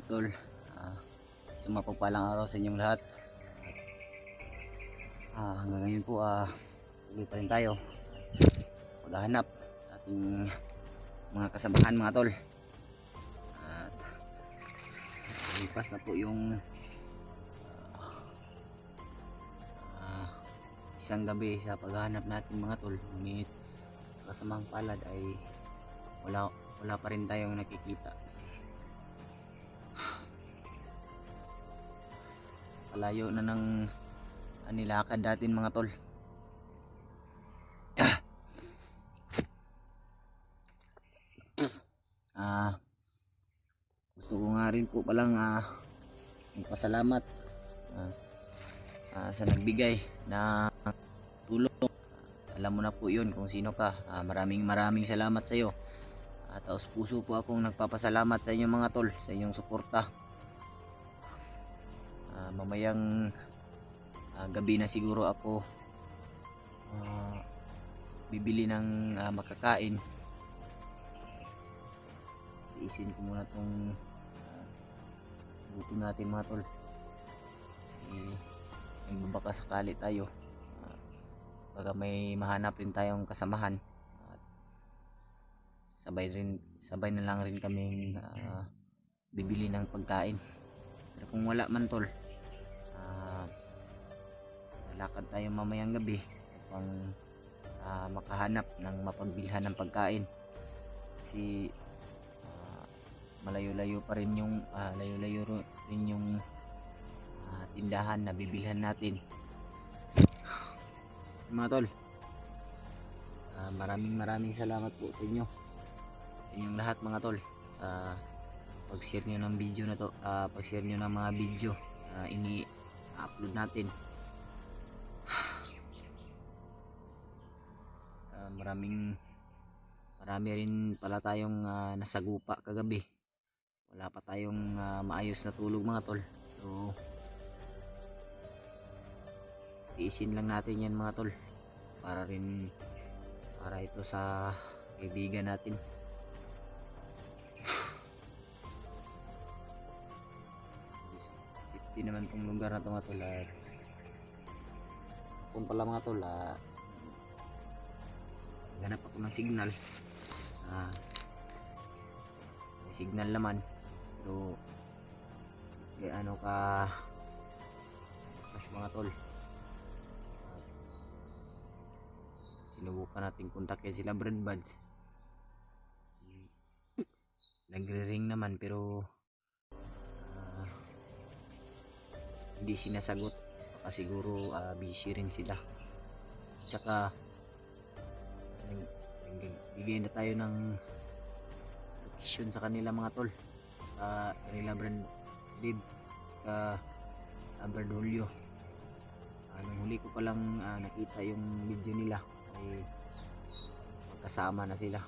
tol. Isang mapagpalang araw sa inyong lahat. Hanggang ngayon po tuloy pa rin tayo paghahanap sa ating mga kasamahan mga tol. At lipas na po yung isang gabi sa paghahanap natin mga tol. Ngunit sa kasamang palad ay wala pa rin tayong nakikita. Palayo na ng nilakad natin mga tol. Gusto ko nga rin po palang magpasalamat sa nagbigay na tulong. Alam mo na po yun kung sino ka. Maraming salamat sa iyo. Taos puso po akong nagpapasalamat sa inyo mga tol, sa inyong suporta. Mamayang gabi na siguro ako bibili ng makakain. Iisin ko muna tong gutom natin mga tol. Baka sakali tayo baka may mahanap rin tayong kasamahan at sabay na lang rin kaming bibili ng pagkain. Pero kung wala man tol, lalakad tayo mamayang gabi upang makahanap ng mapagbilhan ng pagkain. Kasi malayo-layo pa rin yung tindahan na bibilhan natin mga tol. Maraming salamat po sa inyo, sa inyong lahat mga tol, sa pag-share nyo ng video na to, pag-share nyo ng mga video na ini-upload natin. Marami rin pala tayong nasagupa kagabi. Wala pa tayong maayos na tulog mga tol. So iisin lang natin yan mga tol, para ito sa kaibigan natin. Safety naman tong lugar na ito mga tol. Kung pala mga tol, ganap ako ng signal. May signal naman, pero ano ka mas mga tol. Sinubukan natin kontakin sila Brad Buds. Nagre-ring naman pero hindi sinasagot. Baka siguro busy rin sila. Tsaka bigay na tayo ng location sa kanila mga tol, sa kanila Brad Dib sa Brad Julio. Nung huli ko palang nakita yung video nila ay magkasama na sila.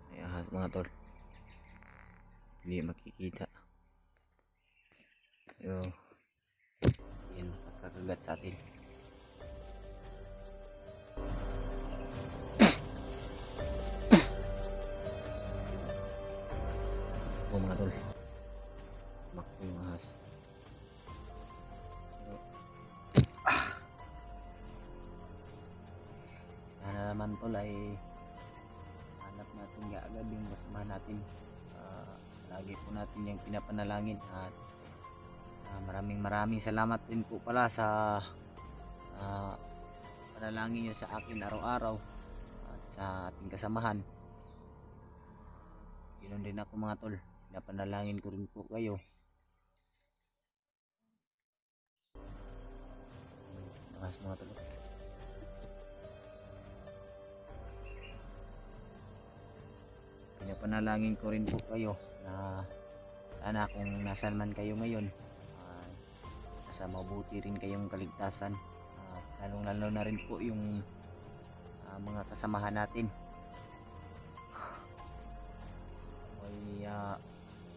May ahas mga tol, hindi makikita. Pero yan makakagat sa atin. Mga tol, makto yung ahas. Sana naman tol ay hanap natin agad yung kasama natin. Lagi po natin yung pinapanalangin. At maraming salamat din po pala sa panalangin nyo sa akin araw-araw at sa ating kasamahan. Ganoon din ako mga tol, pinapanalangin ko rin po kayo. Mga tol, pinapanalangin ko rin po kayo na sana kung nasan man kayo ngayon, nasa mabuti rin kayong kaligtasan. Lalong na rin po yung mga kasamahan natin.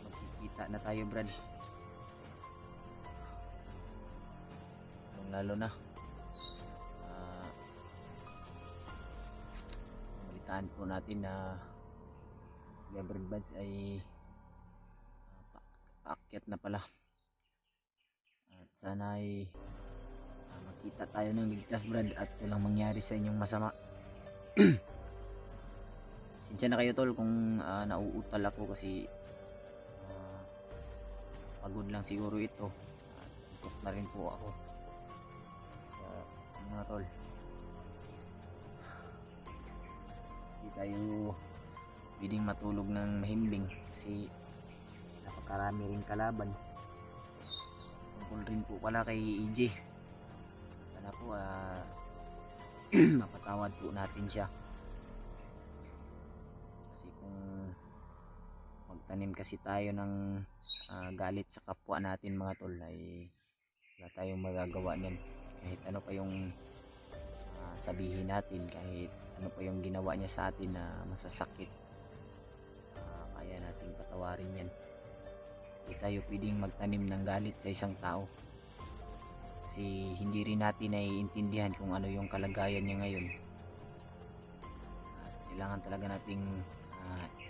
Magkikita na tayo Brad. lalo na uh, balitaan po natin na si Gabriel Buds ay paakyat na pala, at sana ay makita tayo ng ligtas, Brad, at walang mangyari sa inyong masama. Sinsya na kayo, tol, kung nauutal ako kasi pagod lang siguro ito, at antok na rin po ako. Kaya mga tol, hindi tayo pwedeng matulog ng mahimbing kasi napakarami rin kalaban. Tungkol rin po pala kay EJ, sana po mapatawad po natin siya, kasi kung magtanim kasi tayo ng galit sa kapwa natin, mga tol, ay wala tayong magagawa niyan. Kahit ano pa yung sabihin natin, kahit ano pa yung ginawa niya sa atin na masasakit, kaya nating patawarin yan. Hindi tayo pwedeng magtanim ng galit sa isang tao, kasi hindi rin natin naiintindihan kung ano yung kalagayan niya ngayon. At kailangan talaga nating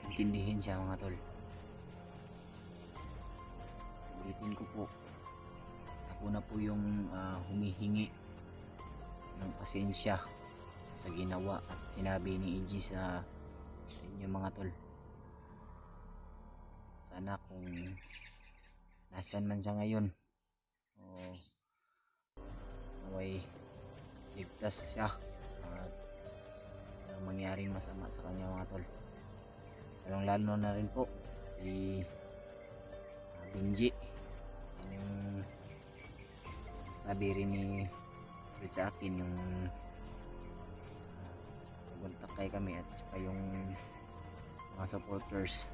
intindihin siya, mga tol. Ulitin ko po, ako na po yung humihingi ng pasensya sa ginawa at sinabi ni EJ sa inyo, mga tol. Sana kung nasan man siya ngayon, o naway ligtas siya at walang mangyaring masama sa kanya, mga tol. Lalong lalo na rin po si Benji. Yan yung sabi rin ni Fred sa akin, yung nagkontak kami, at saka yung mga supporters,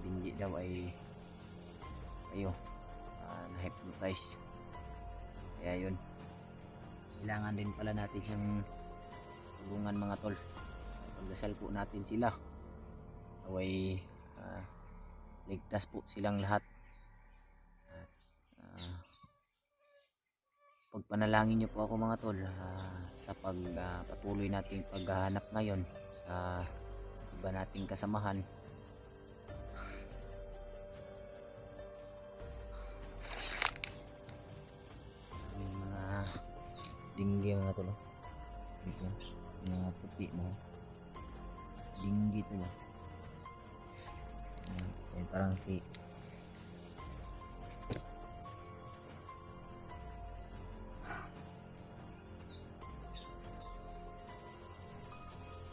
Benji daw ay kayo na-hypnotize. Kaya yun, kailangan din pala natin siyang tulungan, mga tol. Pagdasal po natin sila, away ligtas po silang lahat. Pagpanalangin niyo po ako, mga tol, sa patuloy nating paghahanap ngayon sa iba nating kasamahan. Mga dinggi, mga tol, dito mga puti mo dinggi ito ba, parang si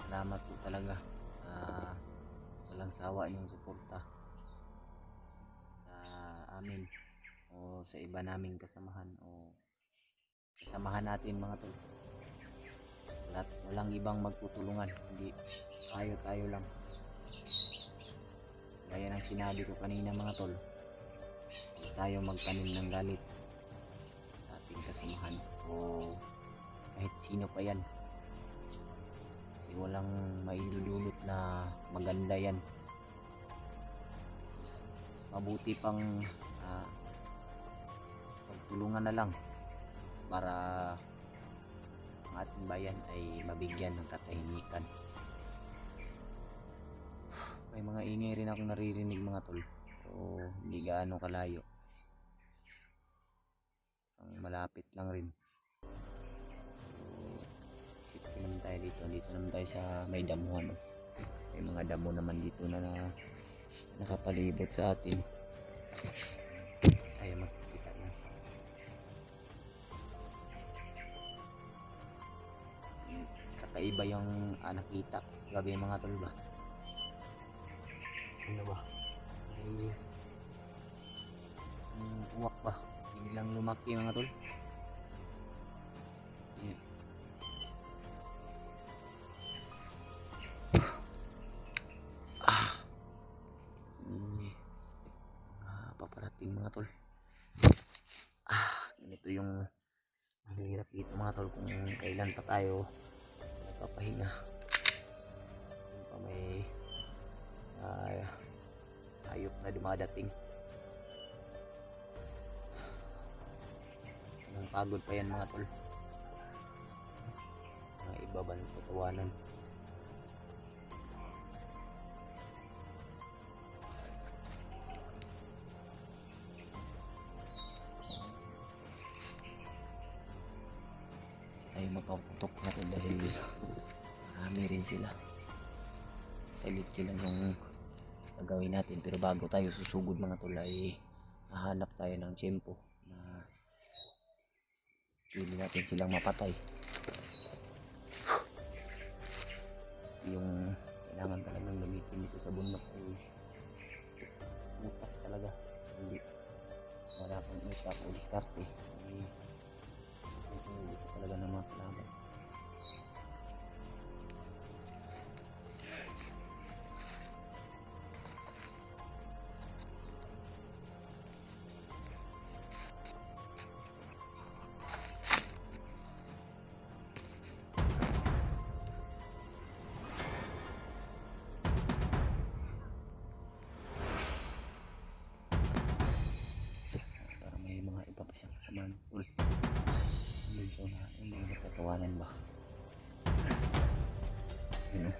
salamat po talaga, walang sawa yung suporta sa amin o sa iba naming kasamahan o kasamahan natin, mga tol. Walang ibang magtutulungan, hindi tayo lang. Gaya ng sinabi ko kanina, mga tol, huwag tayo magtanim ng galit sa ating kasamahan o kahit sino pa yan, kasi walang maidudulot na maganda yan. Mabuti pang pagtulungan na lang para ang ating bayan ay mabigyan ng katahimikan. May mga ingay rin akong naririnig, mga tol, so hindi gaano kalayo, ang malapit lang rin. So naman tayo dito naman tayo sa may damuhan. May mga damo naman dito na nakapalibot sa atin. Ay, makikita na. Kakaiba yung nakita gabi, mga tol, ba? Ano ba? Ay, uwak ba? Biglang lumaki, mga tol. Paparating, mga tol. Ganito yung mahirap dito, mga tol, kung kailan pa tayo papahinga. Kung pa may hayop na dumadating. Sobrang pagod pa yan mga tol. Mga iba ba ng tatawanan. Tayo magpaputok na to dahil marami rin sila. Salit yun lang yung gagawin natin, pero bago tayo susugod mga tol ay hahanap tayo ng tiyempo na pili natin silang mapatay. Yung kailangan talagang gamitin dito sa bundok ay utak talaga, hindi wala kang utak o diskarte ay ito talaga ng mga kalaban. Kasamaan tol, yun sa una yung mga nagtatawanan ba yun o.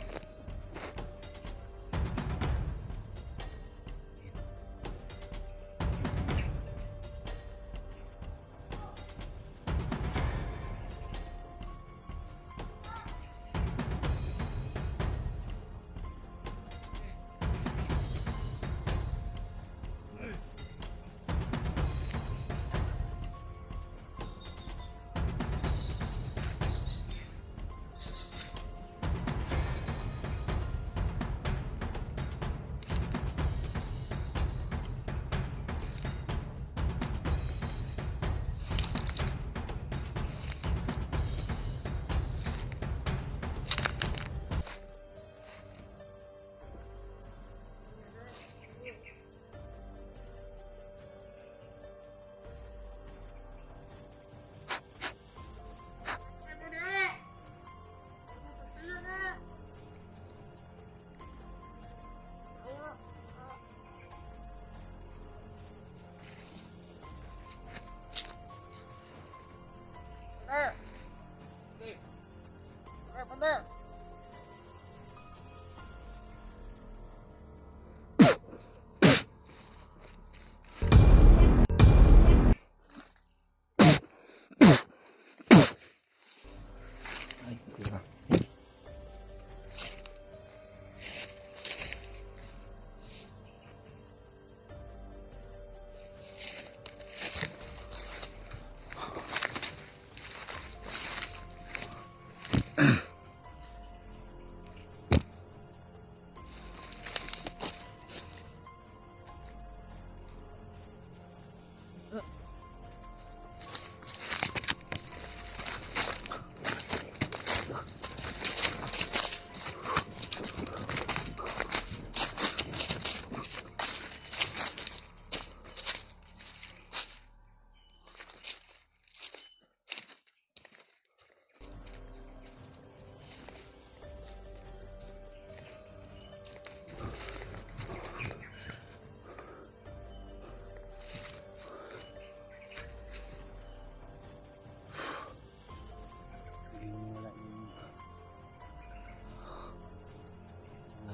Ay, diba?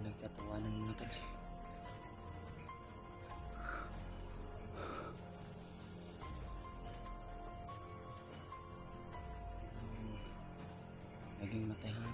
Nagtatawanan muna tol. Naging matahan.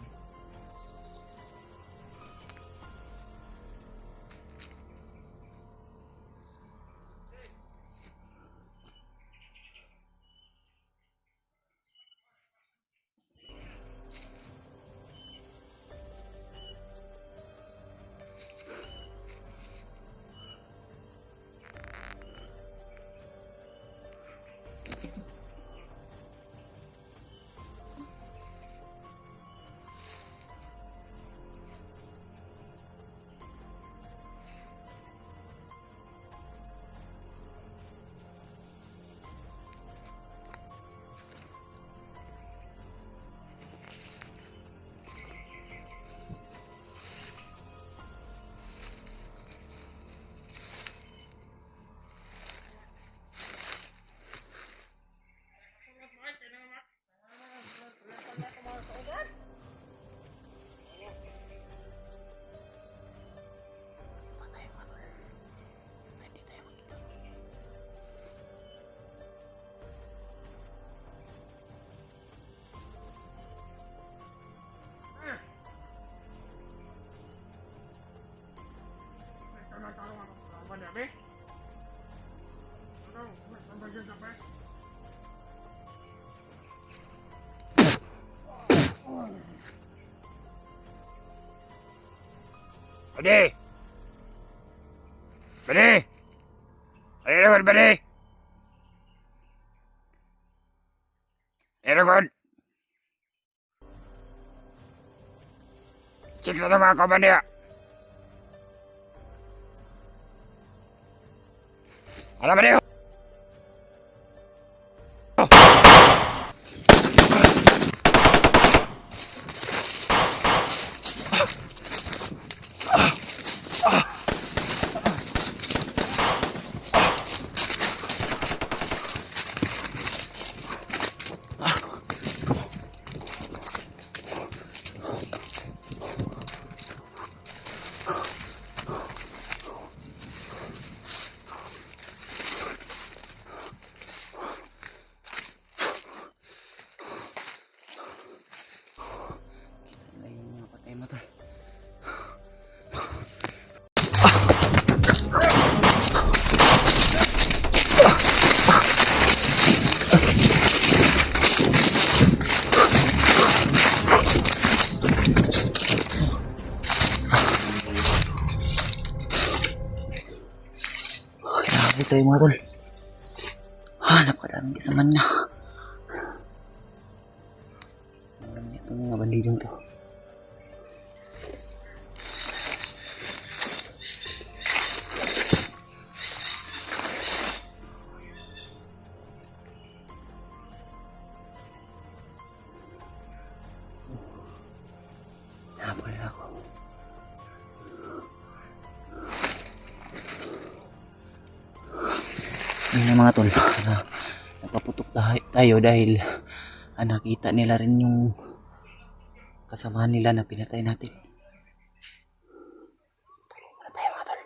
Bade! Bade! Ayun, Bade! Ayun, check na mga kaban niya. Alam mo niyo? Ayun yung mga patay mo tol. Grabe tayo mga tol. Napakadaming kasaman na. Marami itong mga bandidong to. Napal ako. Yung mga tol, napaputok tayo dahil nakita nila rin yung kasamahan nila na pinatay natin. Tulong na tayo mga tol.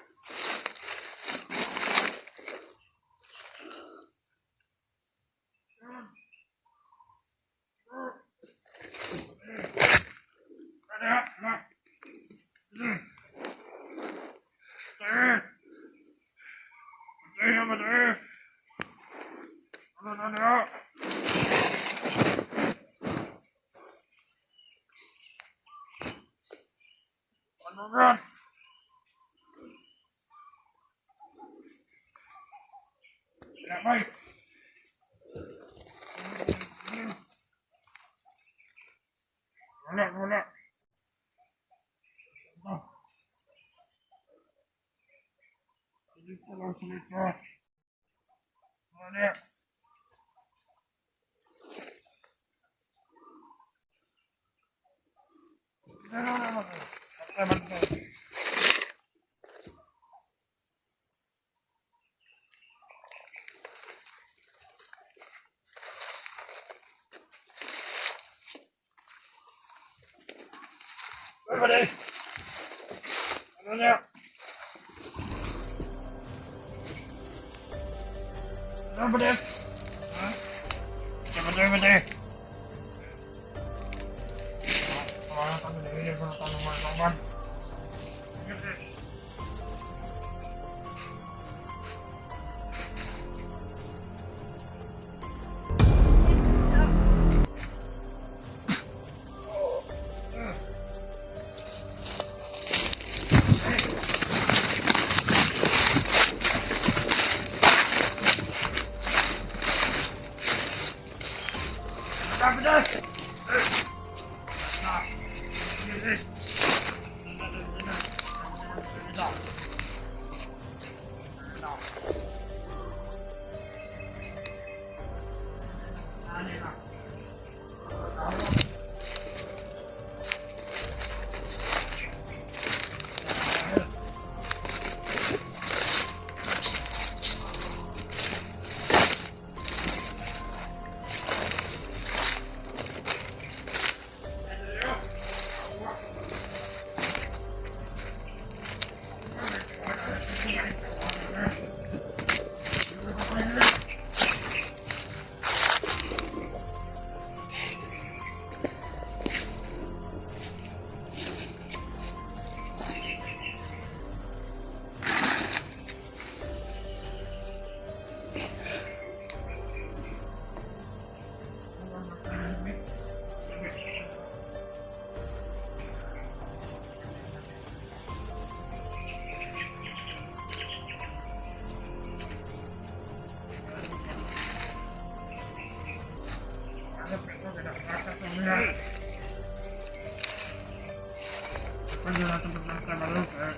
Pwede natin magtrabaho kaya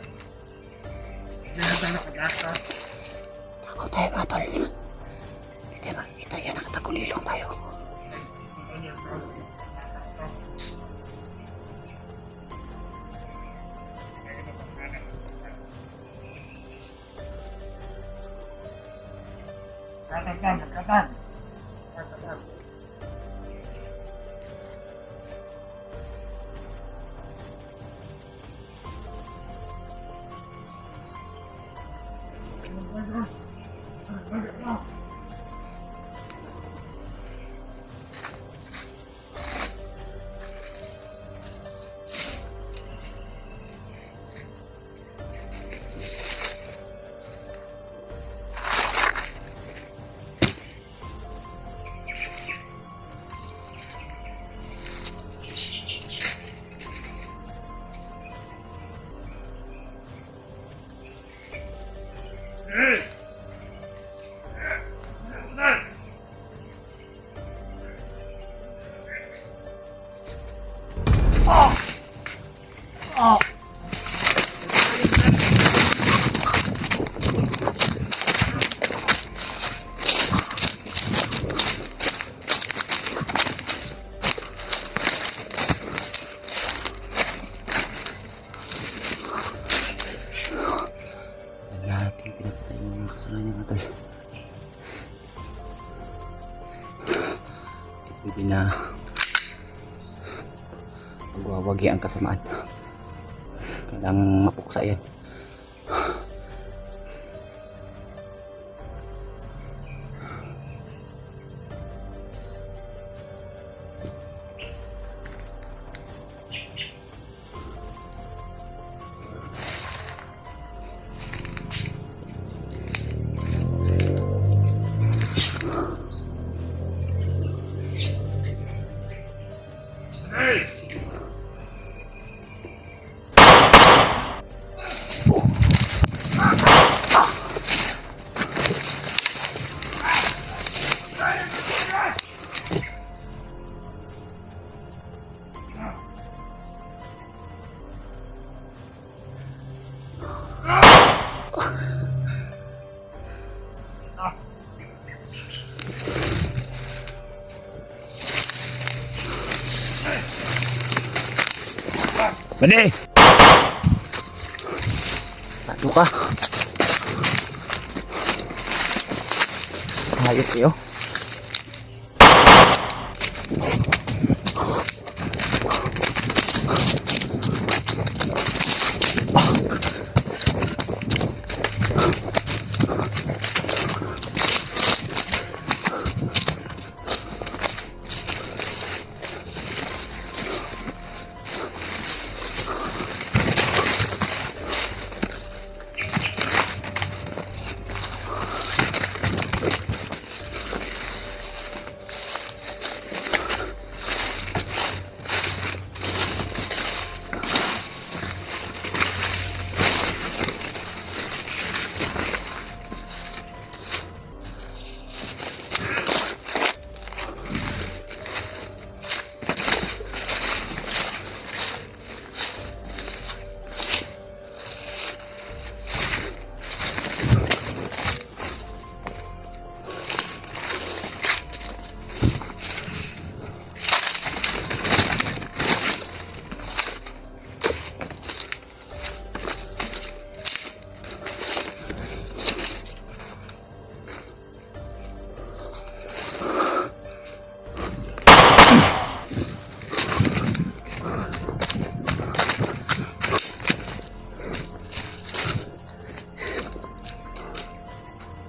hindi na tayo nakagasta. Ako tayo mga tol. Hindi makikita yan, nakatagulilong tayo. Magkatan. Natin pinapatay yung mga kasalanan niya mga tol. Pwede na magwawagi ang kasamaan. Kailangan mapuksa yan. Bani! Tato ka. Hayop kayo.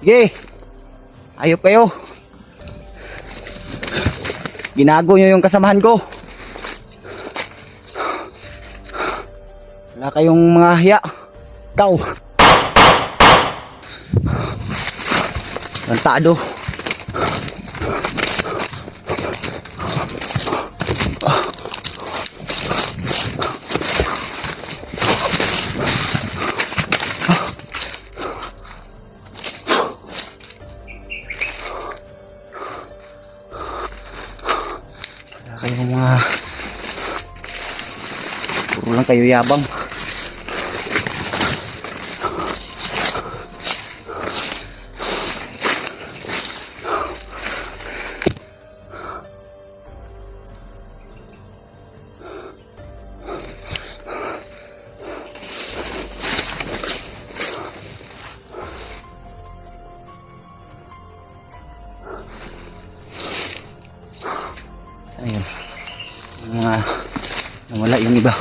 Sige. Ayop kayo. Ginago nyo yung kasamahan ko. Wala kayong mga hiya. Ikaw. Lantado. Wala kayong mga... Puro lang kayo yabang. Nawala yung iba.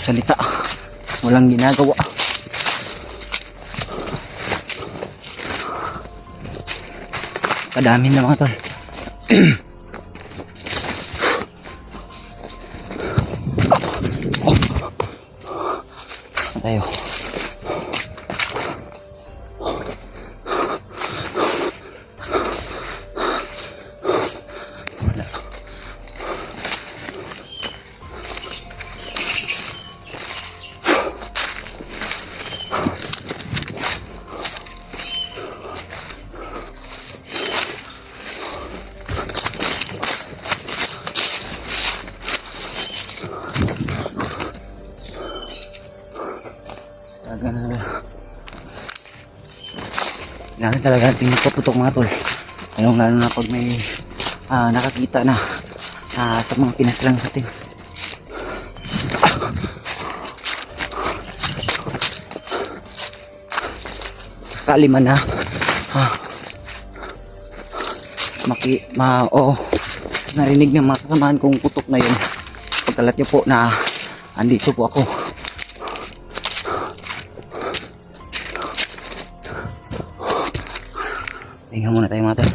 Salita, walang ginagawa. Kadami na mga tol. Tayo. Kailangan talaga natin magpaputok mga tol. Lalo na pag may nakakita na sa mga pinaslang natin. Kaliman na narinig ng mga kasamahan kong putok na yun. Pagkalat nyo po na andito po ako. Tingnan muna tayo mga tol.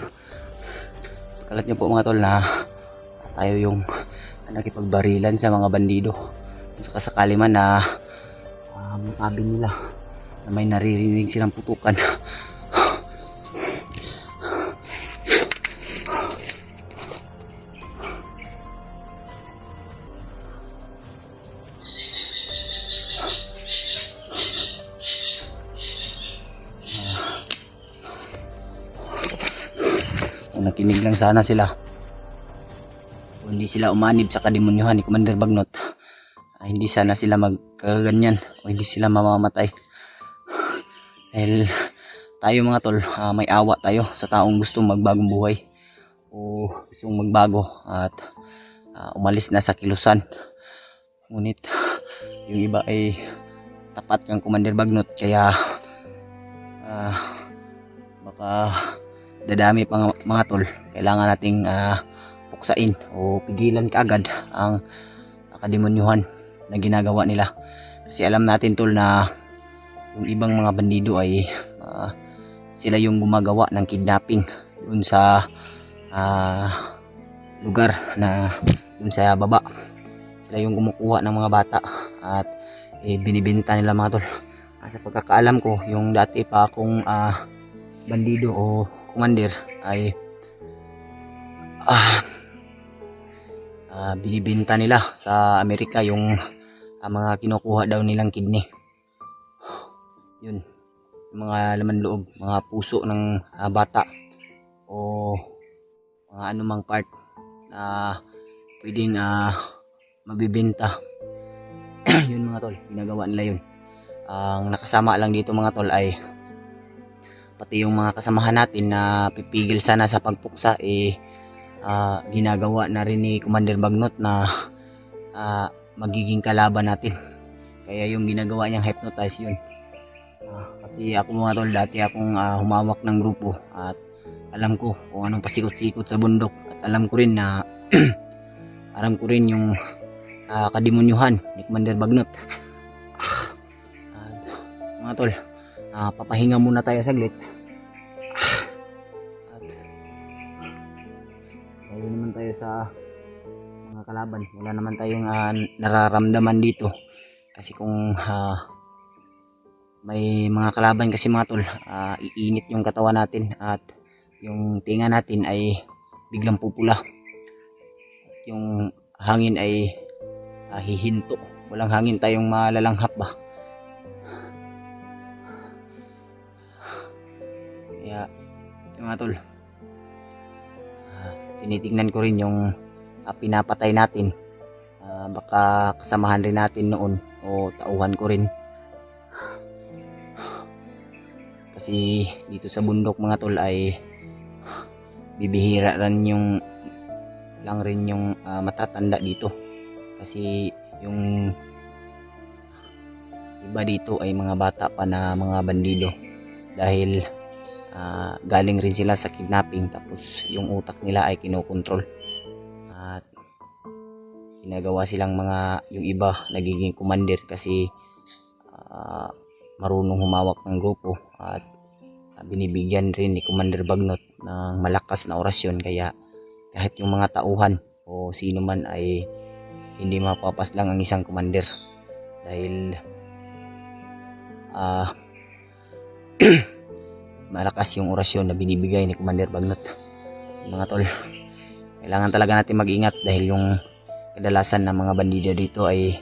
Kalat niyo po mga tol na tayo yung nakipagbarilan sa mga bandido. Kung sakali man na makabi nila na may naririnig silang putukan. Nakinig lang sana sila. Kung hindi sila umanib sa kademonyuhan ni Commander Bagnot, hindi sana sila magkaganyan o hindi sila mamamatay. Dahil tayo mga tol, may awa tayo sa taong gustong magbagong buhay o gustong magbago at umalis na sa kilusan. Ngunit yung iba ay tapat kang Commander Bagnot, kaya baka dadami pang mga tol. Kailangan nating puksain o pigilan kaagad ang kademonyuhan na ginagawa nila. Kasi alam natin tol na yung ibang mga bandido ay sila yung gumagawa ng kidnapping dun sa lugar na dun sa baba. Sila yung kumukuha ng mga bata at binibenta nila mga tol. Sa pagkakaalam ko, yung dati pa akong bandido o commander ay binibenta nila sa Amerika yung mga kinukuha daw nilang kidney. Yun, yung mga laman loob, mga puso ng bata o mga anumang part na pwedeng mabibenta. Yun mga tol, ginagawa nila yun. Ang nakasama lang dito mga tol ay pati yung mga kasamahan natin na pipigil sana sa pagpuksa, ginagawa na rin ni Commander Bagnot na magiging kalaban natin. Kaya yung ginagawa niyang hypnotize yun. Kasi ako mga tol, dati akong humawak ng grupo at alam ko kung anong pasikot-sikot sa bundok at alam ko rin na alam ko rin yung kademonyuhan ni Commander Bagnot. Mga tol, papahinga muna tayo saglit. At tayo naman tayo sa mga kalaban. Wala naman tayong nararamdaman dito. Kasi kung may mga kalaban kasi mga tol, iinit yung katawan natin at yung tinga natin ay biglang pupula. Yung hangin ay hihinto. Walang hangin tayong malalanghap ba. Kaya yung mga tol, tinitignan ko rin yung pinapatay natin. Baka kasamahan rin natin noon o tauhan ko rin. Kasi dito sa bundok mga tol ay bibihira rin yung matatanda dito. Kasi yung iba dito ay mga bata pa na mga bandido. Dahil galing rin sila sa kidnapping, tapos yung utak nila ay kinokontrol. At ginagawa silang yung iba nagiging commander kasi marunong humawak ng grupo, at binibigyan rin ni Commander Bagnot ng malakas na orasyon, kaya kahit yung mga tauhan o sino man ay hindi mapapaslang ang isang commander dahil malakas yung orasyon na binibigay ni Commander Bagnot. Mga tol, kailangan talaga natin mag-ingat dahil yung kadalasan ng mga bandido dito ay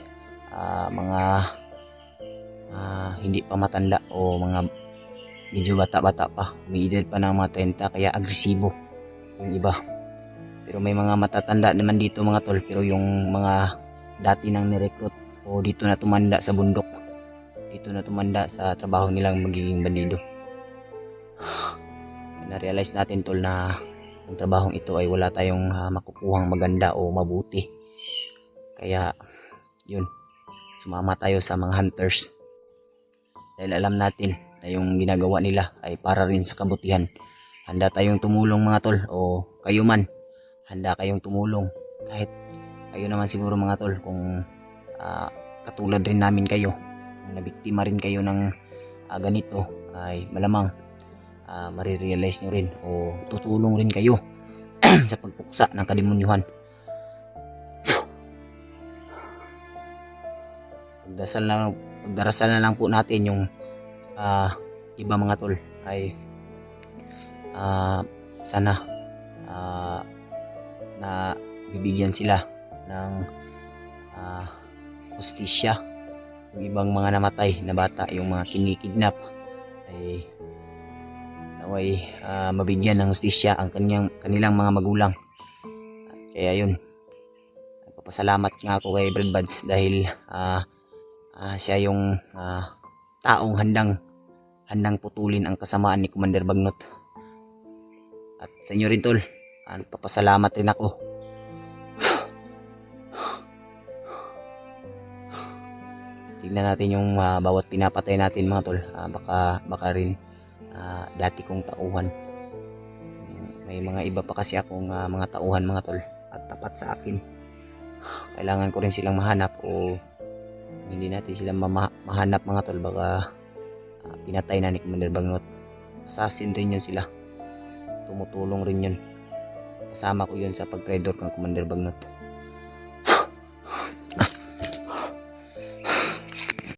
mga hindi pa matanda o mga medyo bata-bata pa, may edad pa ng mga 30, kaya agresibo yung iba. Pero may mga matatanda naman dito mga tol, pero yung mga dati nang nirecruit o dito na tumanda sa bundok, dito na tumanda sa trabaho nilang magiging bandido. Na-realize natin tol na ang trabahong ito ay wala tayong makukuhang maganda o mabuti, kaya yun, sumama tayo sa mga hunters dahil alam natin na yung ginagawa nila ay para rin sa kabutihan. Handa tayong tumulong mga tol, o kayo man handa kayong tumulong. Kahit kayo naman siguro mga tol, kung katulad rin namin kayo, nabiktima rin kayo ng ganito, ay malamang marirealize nyo rin o tutulong rin kayo sa pagpuksa ng kademonyuhan. Pagdarasal na lang po natin yung iba mga tol ay sana na bibigyan sila ng hustisya. Yung ibang mga namatay na bata, yung mga kinikidnap, ay naway mabigyan ng hustisya ang kanilang mga magulang. Kaya yun, nagpapasalamat nga ako kay Brad Buds dahil siya yung taong handang putulin ang kasamaan ni Commander Bagnot. At sa inyo rin tol, nagpapasalamat rin ako. Tignan natin yung bawat pinapatay natin mga tol, baka rin dati kong tauhan. May mga iba pa kasi akong mga tauhan mga tol, at tapat sa akin. Kailangan ko rin silang mahanap, o hindi natin sila mahanap mga tol, baka pinatay na ni Commander Bagnot. Assassin rin yun sila, tumutulong rin yun, kasama ko yun sa pag-traitor ng Commander Bagnot.